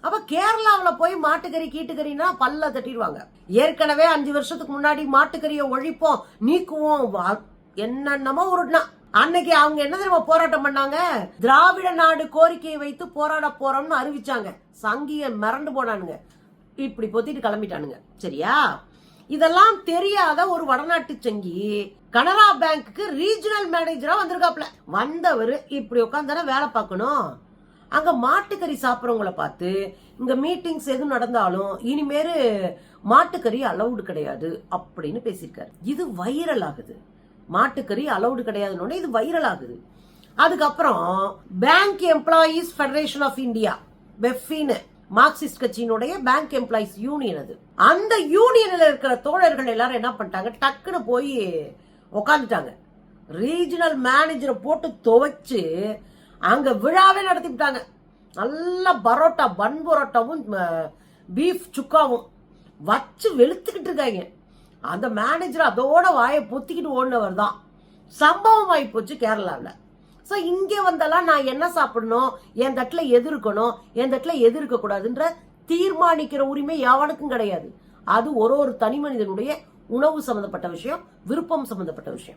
அப்ப கேரளாவில் போய் மாட்டுக்கறி கீட்டுக்கறினா பல்ல தட்டிடுவாங்க. ஏற்கனவே 5 வருஷத்துக்கு முன்னாடி மாட்டுக்கறியை ஒழிப்போம் நீக்குவோம் என்னென்னமோ உருட்டுனா. அன்னைக்கு அவங்க என்ன தெரியுமா போராட்டம் பண்ணாங்க? திராவிட நாடு கோரிக்கையை வைத்து போராட போறோம்னு அறிவிச்சாங்க. சங்கிய மிரண்டு போனானுங்க, இப்படி பொத்திட்டு கிளம்பிட்டானுங்க. சரியா? இதெல்லாம் தெரியாத ஒரு வடநாட்டு சங்கி கனரா பேங்க்கு ரீஜனல் மேனேஜரா வந்திருக்காப்ல. வந்தவர் இப்படி உட்காந்து வேலை பார்க்கணும். அங்க மாட்டுக்கறி சாப்பிட்றவங்கள பார்த்து இங்க மீட்டிங்ஸ் எதுவும் நடந்தாலும் இனிமேல் மாட்டுக்கறி அலவுடு கிடையாது அப்படின்னு பேசியிருக்காரு. இது வைரல் ஆகுது. மாட்டுக்கறி அலவுடு கிடையாதுன்னு இது வைரல் ஆகுது. அதுக்கப்புறம் bank employees federation of India, பெஃபின்னு மார்க்சிஸ்ட் கட்சியினுடைய பேங்க் எம்ப்ளாயிஸ் யூனியன், அது அந்த யூனியன்ல இருக்கிற தோழர்கள் எல்லாரும் என்ன பண்ணிட்டாங்க, டக்குன்னு போய் உக்காந்துட்டாங்க. ரீஜனல் மேனேஜரை போட்டு துவைச்சு அங்க விழாவே நடத்திவிட்டாங்க. நல்ல பரோட்டா, பன் பரோட்டாவும் பீஃப் சுக்காவும் வச்சு வெளுத்துக்கிட்டு இருக்காங்க. அந்த மேனேஜர் அதோட வாயை பொத்திக்கிட்டு ஓடினவர் தான். சம்பவம் ஆகி போச்சு கேரளாவில். ஸோ இங்கே வந்தெல்லாம் நான் என்ன சாப்பிடணும், என் தட்டில் எது இருக்கணும், என் தட்டில் எது இருக்கக்கூடாதுன்ற தீர்மானிக்கிற உரிமை எவனுக்கும் கிடையாது. அது ஒரு தனி மனிதனுடைய உணவு சம்பந்தப்பட்ட விஷயம், விருப்பம் சம்பந்தப்பட்ட விஷயம்.